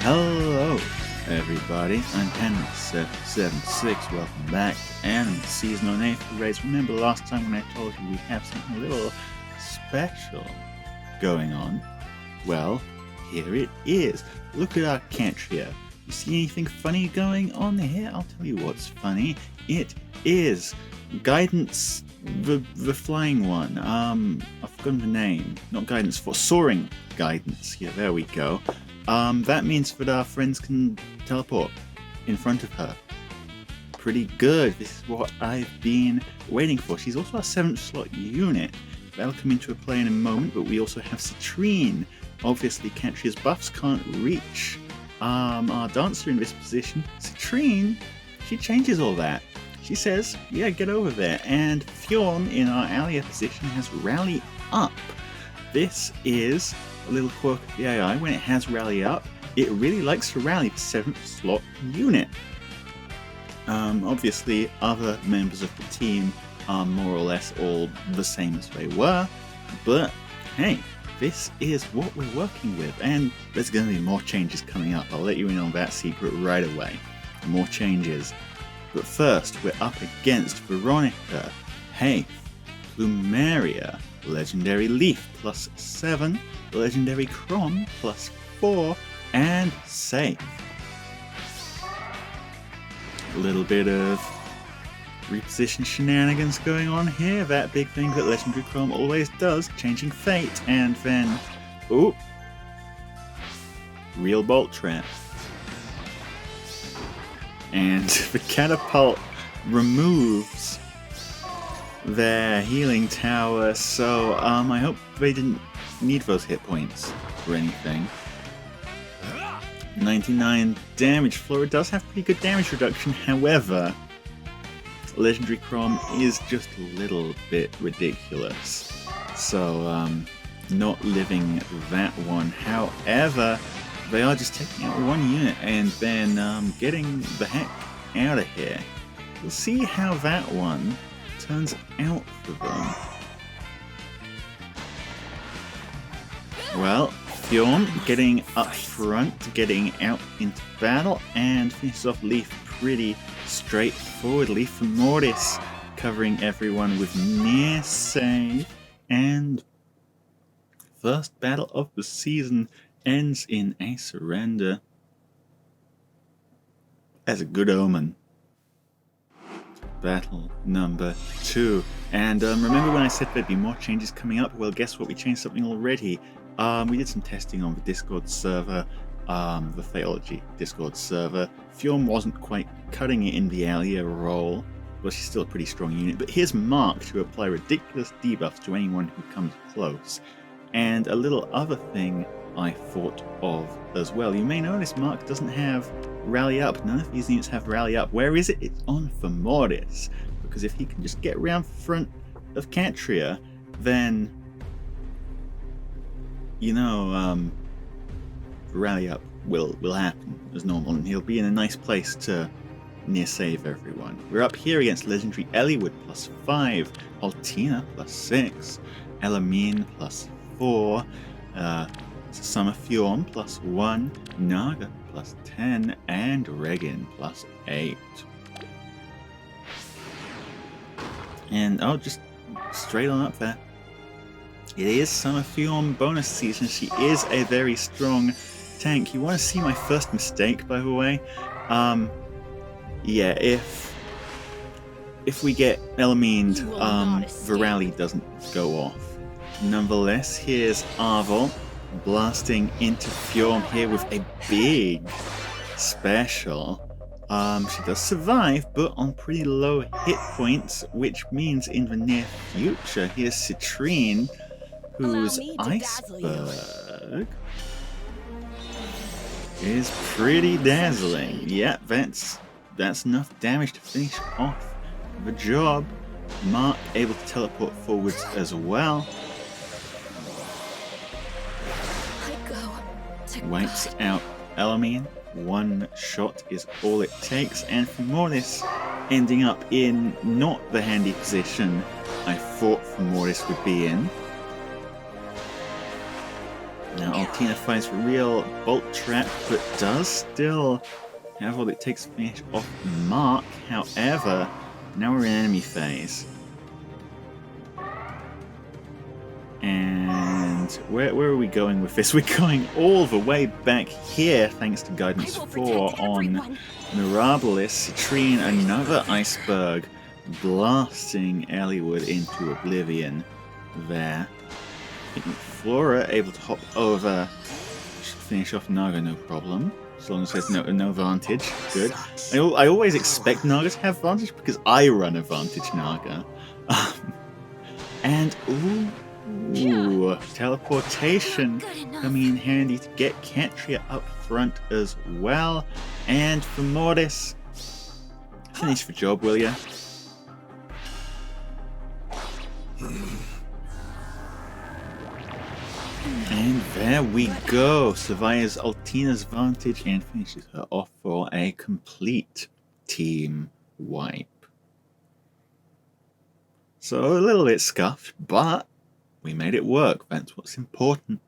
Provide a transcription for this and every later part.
Hello, everybody. I'm Henriette76. Welcome back to Anime Season on Aether Race. Remember last time when I told you we have something a little special going on? Well, here it is. Look at our Catria. You see anything funny going on here? I'll tell you what's funny. It is Guidance, the flying one. I've forgotten the name. Not Guidance, for Soaring Guidance. Yeah, there we go. That means that our friends can teleport in front of her. Pretty good. This is what I've been waiting for. She's also our 7th slot unit. That'll come into play in a moment, but we also have Citrine. Obviously, Catria's buffs can't reach our dancer in this position. Citrine, she changes all that. She says, yeah, get over there. And Fjorm, in our ally position, has Rally Up. This is a little quirk of the AI. When it has Rally Up, it really likes to rally the 7th slot unit. Obviously, other members of the team are more or less all the same as they were, but hey, this is what we're working with, and there's going to be more changes coming up. I'll let you in on that secret right away. More changes. But first, we're up against Veronica, Heiðr, Plumeria, Legendary Leaf +7, Legendary Crom +4, and Safe. A little bit of reposition shenanigans going on here, that big thing that Legendary Crom always does, changing fate, and then, ooh, real bolt trap. And the catapult removes their healing tower, so I hope they didn't need those hit points or anything. 99 damage. Flora does have pretty good damage reduction, however, Legendary Crom is just a little bit ridiculous. So, not living that one. However, they are just taking out one unit and then getting the heck out of here. We'll see how that one turns out for them. Well, Fjorm getting up front, getting out into battle, and finishes off Leaf pretty straightforwardly. For Mortis covering everyone with near save, and first battle of the season ends in a surrender. As a good omen. Battle number 2. And remember when I said there'd be more changes coming up? Well, guess what? We changed something already. We did some testing on the Discord server, the Theology Discord server. Fjorm wasn't quite cutting it in the Alia role, but she's still a pretty strong unit. But here's Mark to apply ridiculous debuffs to anyone who comes close. And a little other thing I thought of as well. You may notice Mark doesn't have Rally Up. None of these units have Rally Up. Where is it? It's on for Mortis. Because if he can just get around front of Catria, then, you know, Rally Up will happen as normal, and he'll be in a nice place to near save everyone. We're up here against Legendary Eliwood +5, Altina +6, Elamine +4, Summer Fjorm +1, Naga +10, and Regin +8. And just straight on up there. It is Summer Fjorm bonus season. She is a very strong tank. You want to see my first mistake, by the way? Yeah, if we get Elamined, the rally doesn't go off. Nonetheless, here's Arvel blasting into Fjorm here with a big special. She does survive, but on pretty low hit points, which means in the near future, here's Citrine, whose iceberg is pretty dazzling. Yeah, that's enough damage to finish off the job. Mark able to teleport forwards as well. Wipes out Elamine. One shot is all it takes, and for Mortis ending up in not the handy position I thought for Mortis would be in. Now Altina finds real bolt trap, but does still have all it takes to finish off Mark. However, now we're in enemy phase. And where are we going with this? We're going all the way back here, thanks to Guidance 4 on Mirabilis, Citrine, another iceberg, blasting Elliewood into oblivion there. Flora able to hop over, finish off Naga, no problem. As long as there's no Vantage, good. I always expect Naga to have Vantage because I run a Vantage Naga. And ooh, teleportation coming in handy to get Catria up front as well. And for Mortis, finish the job, will ya? And there we go. Survives Altina's Vantage and finishes her off for a complete team wipe. So a little bit scuffed, but we made it work. That's what's important.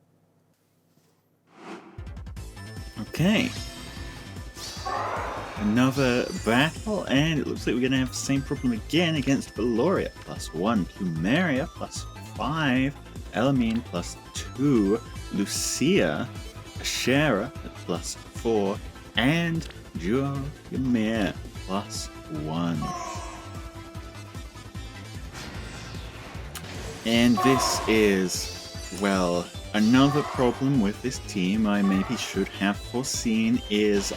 Okay. Another battle, and it looks like we're going to have the same problem again against Valoria. +1, Plumeria +5, Elamine +2, Lucia, Ashera at +4, and Duo Ymir +1. And this is, well, another problem with this team I maybe should have foreseen is,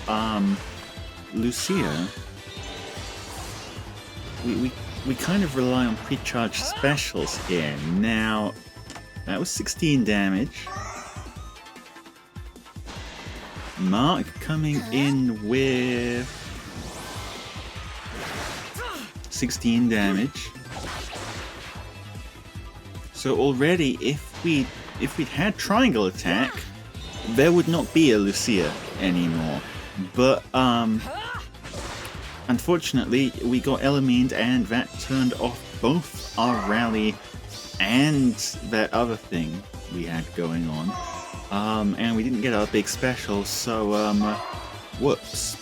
Lucia. We kind of rely on pre-charged specials here. Now, that was 16 damage. Mark coming in with 16 damage. So already, if we'd had triangle attack, there would not be a Lucia anymore. But unfortunately, we got Elamine, and that turned off both our rally and that other thing we had going on. And we didn't get our big special, so whoops.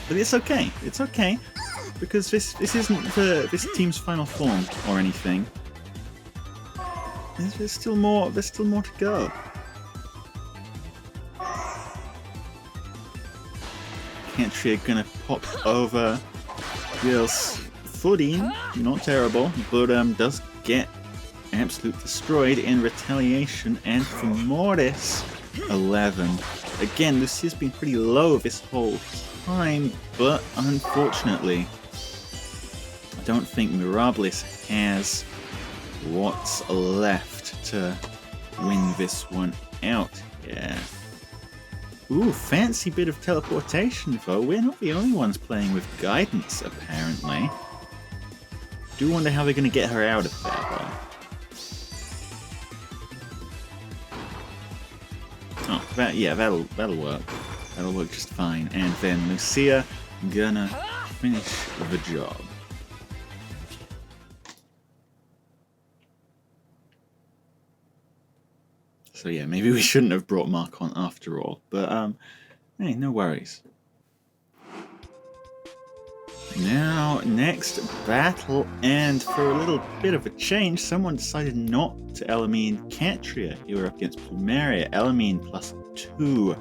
But it's okay. It's okay, because this isn't this team's final form or anything. There's still more. There's still more to go. Catria gonna pop over this footing, not terrible, but does get absolutely destroyed in retaliation. And for Mortis, 11. Again, Lucia's been pretty low this whole time, but unfortunately, I don't think Mirabilis has what's left to win this one out here. Ooh, fancy bit of teleportation though. We're not the only ones playing with Guidance, apparently. Do wonder how they're going to get her out of there though. Oh, that'll work. That'll work just fine. And then Lucia gonna finish the job. So yeah, maybe we shouldn't have brought Mark on after all, but hey, no worries. Now, next battle, and for a little bit of a change, someone decided not to Elamine Catria. You were up against Plumeria. Elamine +2,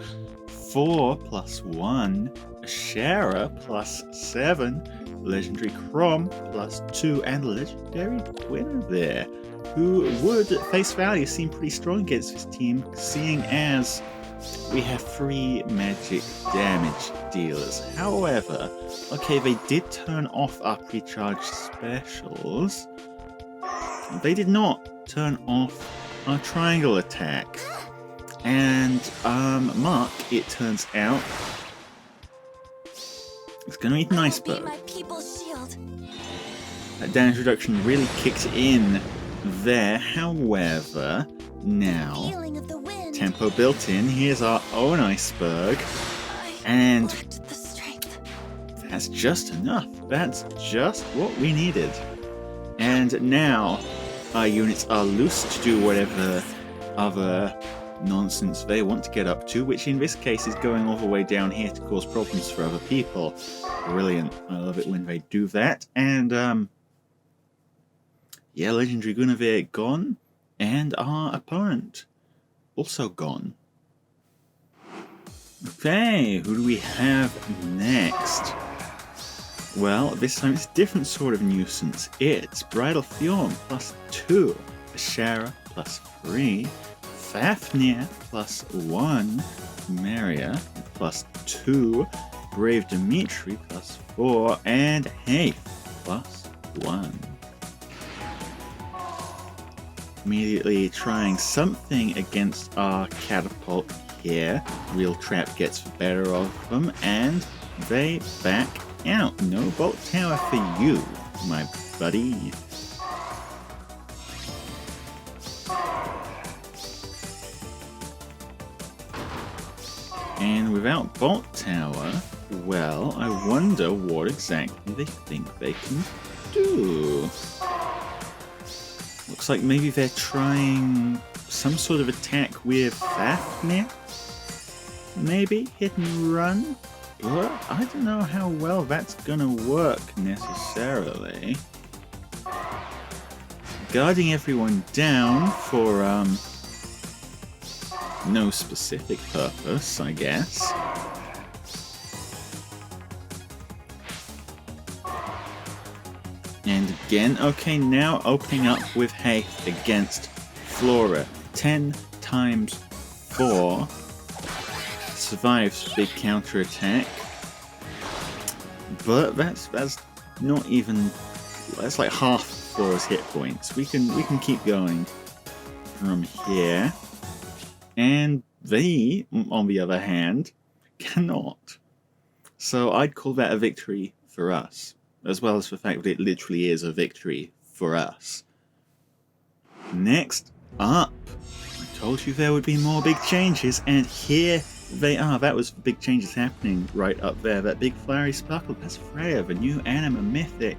4 +1, Ashera +7, Legendary Crom +2, and Legendary Guinivere, who would, at face value, seem pretty strong against this team, seeing as we have 3 magic damage dealers. However, okay, they did turn off our pre-charged specials. They did not turn off our triangle attack. And Mark, it turns out, is going to need an iceberg. That damage reduction really kicked in there. However, now tempo built in. Here's our own iceberg, and that's just enough. That's just what we needed. And now our units are loose to do whatever other nonsense they want to get up to, which in this case is going all the way down here to cause problems for other people. Brilliant. I love it when they do that. And yeah, legendary Guinivere gone, and our opponent also gone. Okay, who do we have next? Well, this time it's a different sort of nuisance. It's Bridal Fjorm +2, Ashara +3, Fafnir +1, Mania +2, Brave Dimitri +4, and Heiðr +1. Immediately trying something against our catapult here. Wheel Trap gets the better of them, and they back out. No Bolt Tower for you, my buddy. And without Bolt Tower, well, I wonder what exactly they think they can do. Looks like maybe they're trying some sort of attack with Fafnir? Maybe? Hit and run? But I don't know how well that's gonna work necessarily. Guarding everyone down for, no specific purpose, I guess. And again, okay, now opening up with Heiðr against Flora. 10 times 4. Survives big counterattack. But that's not even, that's like half Flora's hit points. We can keep going from here. And they, on the other hand, cannot. So I'd call that a victory for us, as well as the fact that it literally is a victory for us. Next up, I told you there would be more big changes, and here they are. That was big changes happening right up there. That big flowery sparkle, that's Freyr, the new anima Mythic,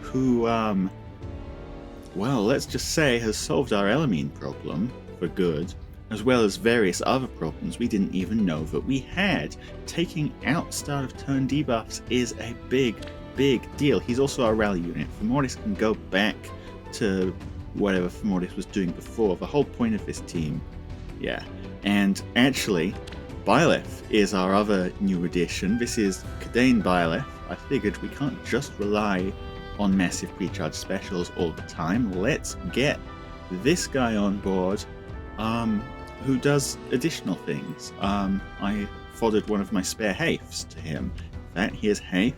who, well, let's just say has solved our Elamine problem for good, as well as various other problems we didn't even know that we had. Taking out start of turn debuffs is a big deal. He's also our rally unit. Fjorm can go back to whatever Fjorm was doing before. The whole point of this team. Yeah. And actually, Byleth is our other new addition. This is Cadane Byleth. I figured we can't just rely on massive pre-charge specials all the time. Let's get this guy on board, who does additional things. I foddered one of my spare Heiðrs to him. Here's Heiðr,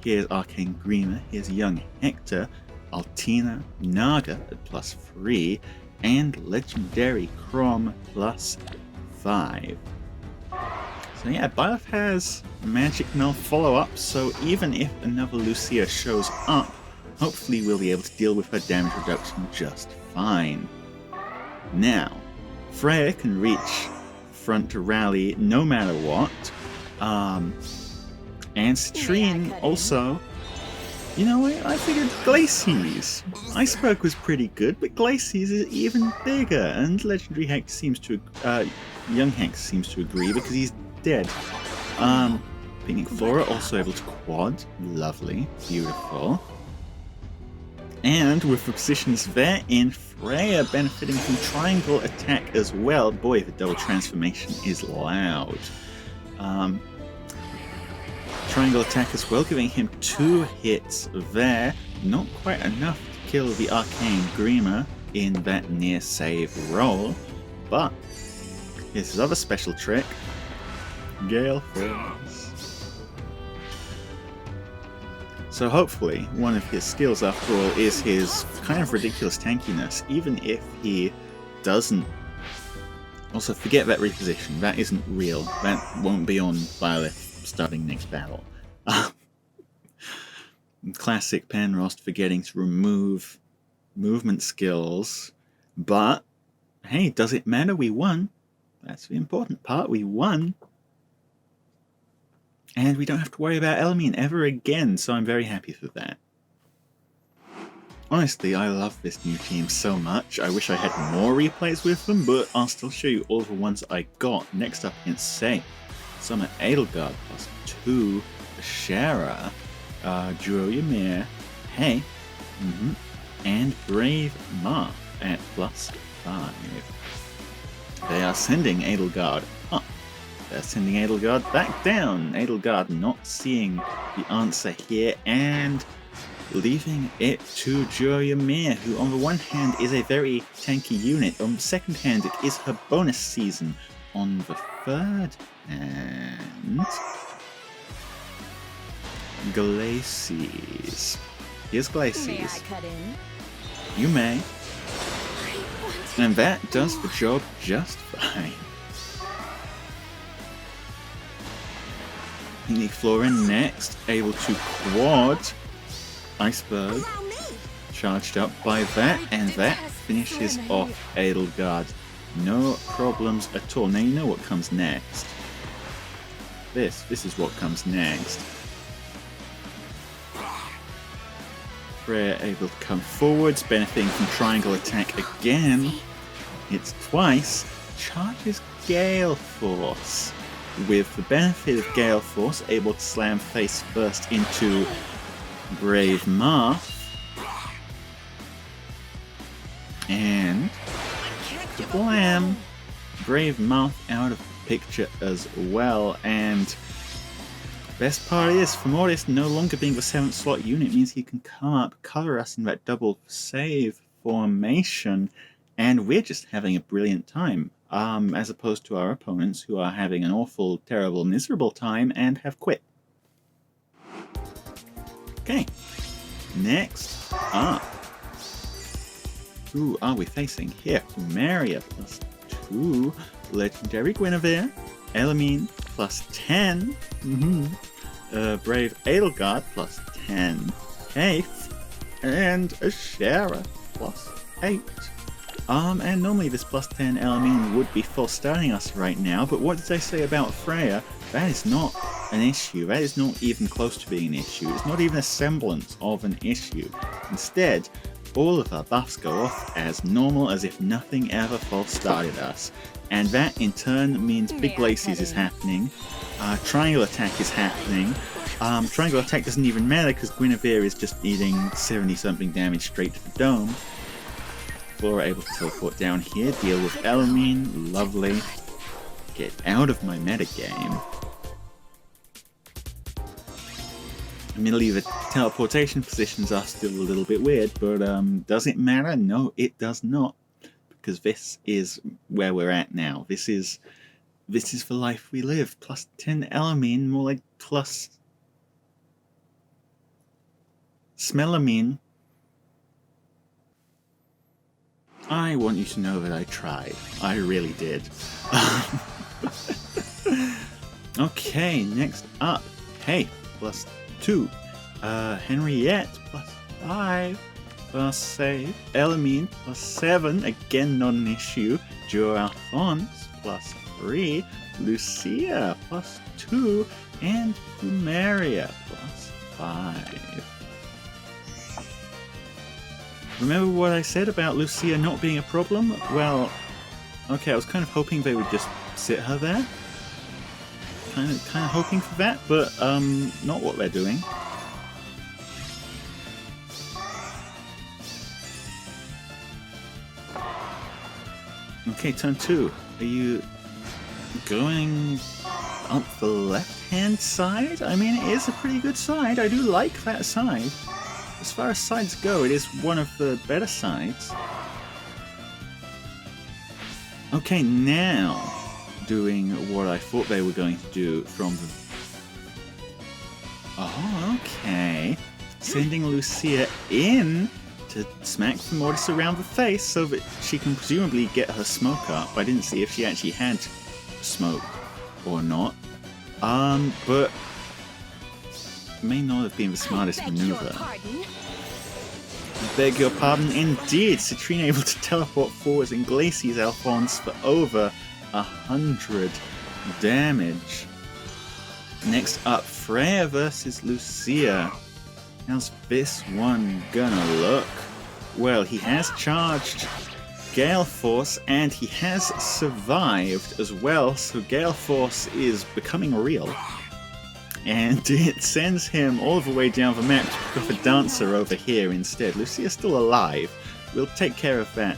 here's Arcane Grima, here's Young Hector, Altina, Naga at +3, and Legendary Crom +5. So yeah, Byleth has Magic Null follow-up, so even if another Lucia shows up, hopefully we'll be able to deal with her damage reduction just fine. Now, Freyr can reach front to rally no matter what, and Citrine also, you know what, I figured Glacies. Iceberg was pretty good, but Glacies is even bigger, and Legendary Hex seems to, Young Hex seems to agree because he's dead. Picnic Flora also able to quad, lovely, beautiful. And with the positions there in, Freyr benefiting from triangle attack as well. Boy, the double transformation is loud. Triangle attack as well, giving him 2 hits there. Not quite enough to kill the Arcane Grima in that near save roll. But here's his other special trick. Gale Force. So hopefully, one of his skills after all is his kind of ridiculous tankiness, even if he doesn't. Also, forget that reposition, that isn't real, that won't be on Byleth starting next battle. Classic Penrost forgetting to remove movement skills, but hey, does it matter? We won. That's the important part, we won. And we don't have to worry about Elamine ever again, so I'm very happy for that. Honestly, I love this new team so much. I wish I had more replays with them, but I'll still show you all the ones I got. Next up against Say, Summon Edelgard +2, Shara, Duo Ymir, Hey, and Brave Marth at +5. They are sending Edelgard up. They're sending Edelgard back down. Edelgard not seeing the answer here and leaving it to Duo Ymir, who on the one hand is a very tanky unit, on the second hand it is her bonus season, on the third hand... Glacies. Here's Glacies. You may. And that does the job just fine. Unique Florin next, able to quad. Iceberg. Charged up by that, and that finishes off Edelgard. No problems at all. Now you know what comes next. This is what comes next. Freyr able to come forwards, benefiting from triangle attack again. It's twice. Charges Gale Force. With the benefit of Gale Force, able to slam face first into Brave Marth. And blam! Brave Marth out of the picture as well. And best part is, Femordis no longer being the 7th slot unit means he can come up, cover us in that double save formation, and we're just having a brilliant time. As opposed to our opponents who are having an awful, terrible, miserable time and have quit. Okay, next up. Who are we facing here? Mania +2, Legendary Guinivere, Elamine +10, Brave Edelgard +10, Heiðr, and a Shara +8. And normally this +10 Elamine would be full starting us right now, but what did I say about Freyr? That is not an issue. That is not even close to being an issue. It's not even a semblance of an issue. Instead, all of our buffs go off as normal, as if nothing ever false started us. And that in turn means big glacies is happening, triangle attack is happening. Triangle attack doesn't even matter because Guinivere is just eating 70 something damage straight to the dome. Flora able to teleport down here, deal with Elamine, lovely. Get out of my metagame. Admittedly, the teleportation positions are still a little bit weird, but does it matter? No, it does not. Because this is where we're at now. This is the life we live. +10 Elamine, more like plus Smellamine. I want you to know that I tried. I really did. Okay, next up. Hey, +2. Henriette +5. Save. Elamine +7. Again, not an issue. Joe Alphonse +3. Lucia +2. And Mania +5. Remember what I said about Lucia not being a problem? Well, okay, I was kind of hoping they would just sit her there. Kind of hoping for that, but not what they're doing. Okay, turn 2. Are you going up the left-hand side? I mean, it is a pretty good side. I do like that side. As far as sides go, it is one of the better sides. Okay, now doing what I thought they were going to do from the... Oh, okay. Sending Lucia in to smack Femordis around the face so that she can presumably get her smoke up. I didn't see if she actually had smoke or not. But may not have been the smartest maneuver. I beg your pardon, indeed. Citrine able to teleport forwards and Glacies Alphonse for over 100 damage. Next up, Freyr versus Lucia. How's this one gonna look? Well, he has charged Gale Force, and he has survived as well, so Gale Force is becoming real. And it sends him all the way down the map to pick up a dancer over here instead. Lucia's still alive. We'll take care of that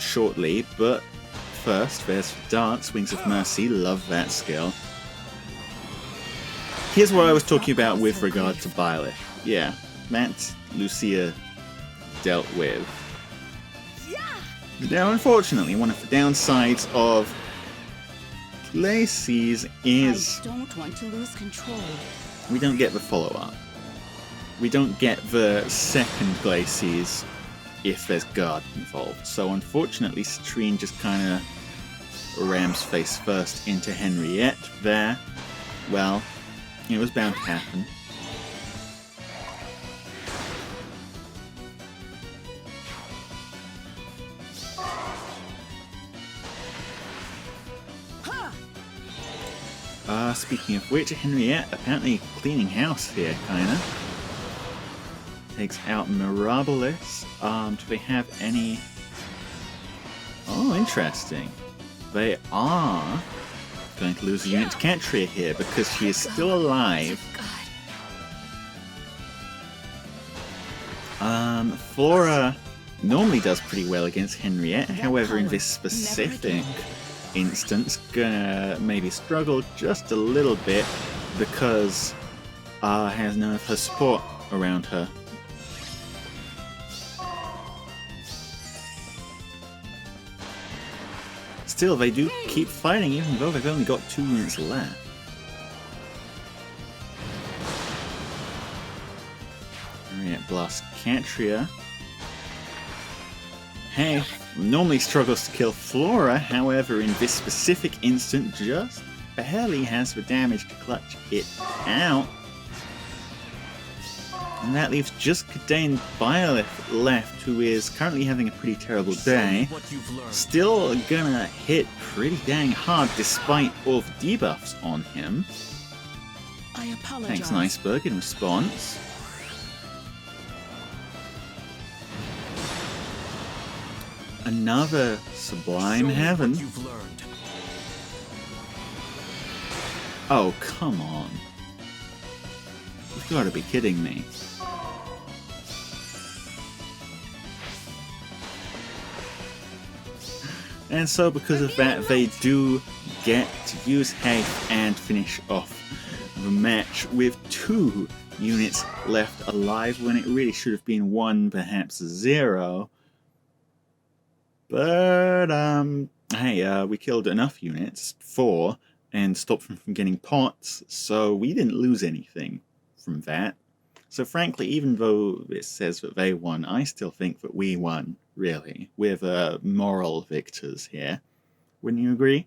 shortly, but first, there's Dance, Wings of Mercy. Love that skill. Here's what I was talking about with regard to Byleth. Yeah, that's Lucia dealt with. Now, unfortunately, one of the downsides of Glacies is I don't want to lose control. we don't get the follow-up. We don't get the second Glacies if there's guard involved. So unfortunately, Citrine just kind of rams face first into Henriette there. Well, it was bound to happen. Speaking of which, Henriette apparently cleaning house here, kinda. Takes out Mirabilis. Do they have any... Oh, interesting. They are going to lose a unit to Catria here because she is still alive. Flora normally does pretty well against Henriette, however in this specific instance gonna maybe struggle just a little bit because has none of her support around her. Still, they do keep fighting even though they've only got 2 units left. Alright, blast Catria. Hey, normally struggles to kill Flora, however in this specific instant just barely has the damage to clutch it out. And that leaves just Kadain Byleth left, who is currently having a pretty terrible day. Still gonna hit pretty dang hard despite all the debuffs on him. I apologize. Thanks, Iceberg, in response. Another Sublime Heaven. Oh, come on. You've got to be kidding me. And so because of that, they do get to use Heiðr and finish off the match with 2 units left alive when it really should have been 1, perhaps 0. But, hey, we killed enough units, 4, and stopped them from getting pots, so we didn't lose anything from that. So frankly, even though it says that they won, I still think that we won, really. We're moral victors here. Wouldn't you agree?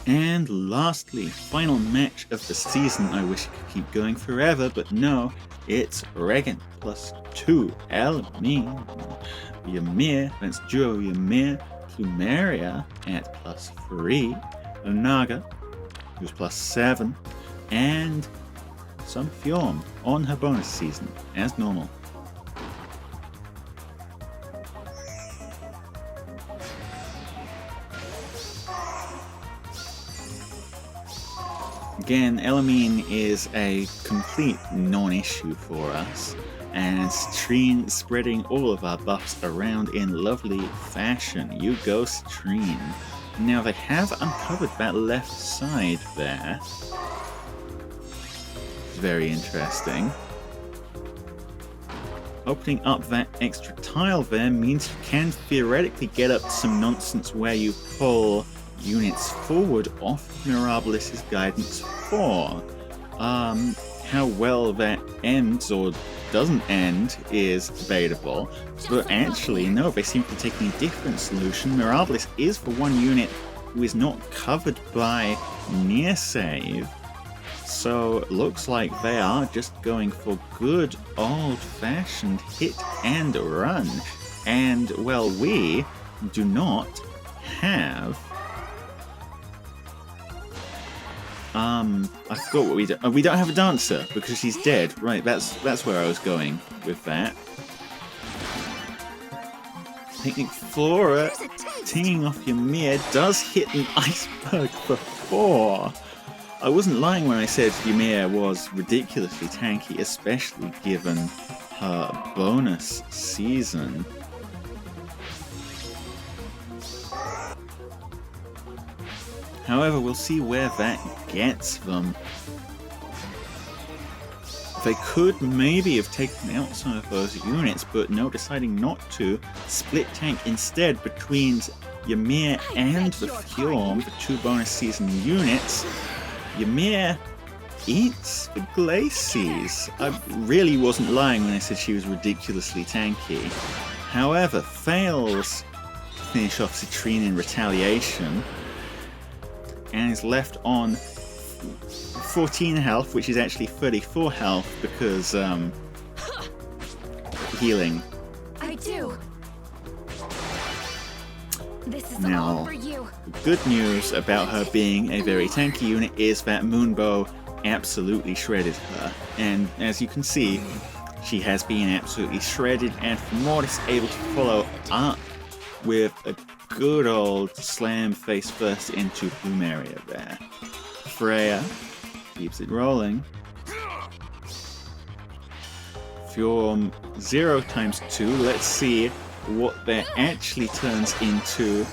And lastly, final match of the season. I wish it could keep going forever, but no, it's Regan +2 Ymir, that's duo Ymir, Plumeria at +3, Naga, who's +7, and some Fjorm on her bonus season, as normal. Again, Elamine is a complete non-issue for us, and Citrine spreading all of our buffs around in lovely fashion. You go, Citrine. Now they have uncovered that left side there. Very interesting. Opening up that extra tile there means you can theoretically get up some nonsense where you pull units forward off Mirabilis' Guidance 4. How well that ends or doesn't end is debatable, but actually no, they seem to be taking a different solution. Mirabilis is for one unit who is not covered by near save, so looks like they are just going for good old-fashioned hit and run, and well, we do not have I forgot what we do. Oh, we don't have a dancer because she's dead. Right, that's where I was going with that. Picnic Flora tinging off Ymir does hit an iceberg for 4. I wasn't lying when I said Ymir was ridiculously tanky, especially given her bonus season. However, we'll see where that gets them. They could maybe have taken out some of those units, but no, deciding not to. Split tank instead between Ymir and the Fjorm, the 2 bonus season units. Ymir eats the Glacies. I really wasn't lying when I said she was ridiculously tanky. However, fails to finish off Citrine in retaliation, and is left on 14 health, which is actually 34 health because healing. I do. This is Now, all for you. the good news about her being a very tanky unit is that Moonbow absolutely shredded her, and as you can see, she has been absolutely shredded, and Mortis able to follow up with a good old slam face first into Boom area there. Freyr keeps it rolling. Fjorm 0 times 2. Let's see what that actually turns into.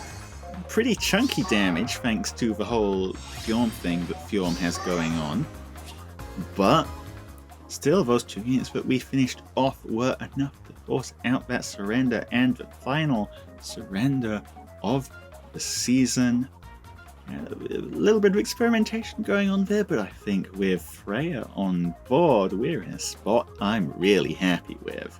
Pretty chunky damage thanks to the whole Fjorm thing that Fjorm has going on. But still, those 2 units that we finished off were enough to force out that surrender, and the final surrender of the season. A little bit of experimentation going on there, but I think with Freyr on board, we're in a spot I'm really happy with.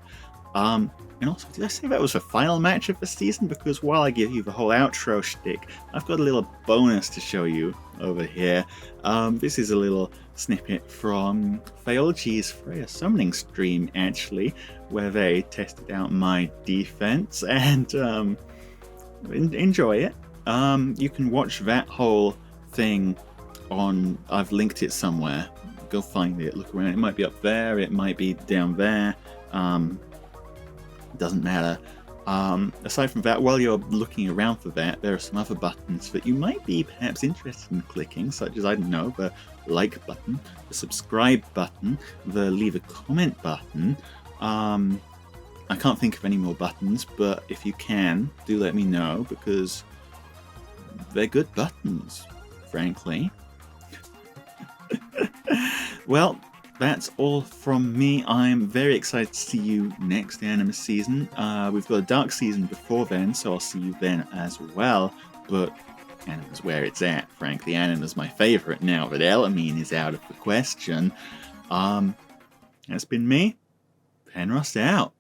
And also, did I say that was the final match of the season? Because while I give you the whole outro shtick, I've got a little bonus to show you over here. This is a little snippet from Theology's Freyr summoning stream, actually, where they tested out my defense, and enjoy it. You can watch that whole thing on, I've linked it somewhere. Go find it, look around. It might be up there, it might be down there. Doesn't matter. Aside from that, while you're looking around for that, there are some other buttons that you might be perhaps interested in clicking, such as, I don't know, the like button, the subscribe button, the leave a comment button. I can't think of any more buttons, but if you can, do let me know, because they're good buttons, frankly. Well, that's all from me. I'm very excited to see you next anime season. We've got a dark season before then, so I'll see you then as well. But anime's where it's at, frankly. Anime's my favourite now that Elamine is out of the question. That's been me. Penrust out.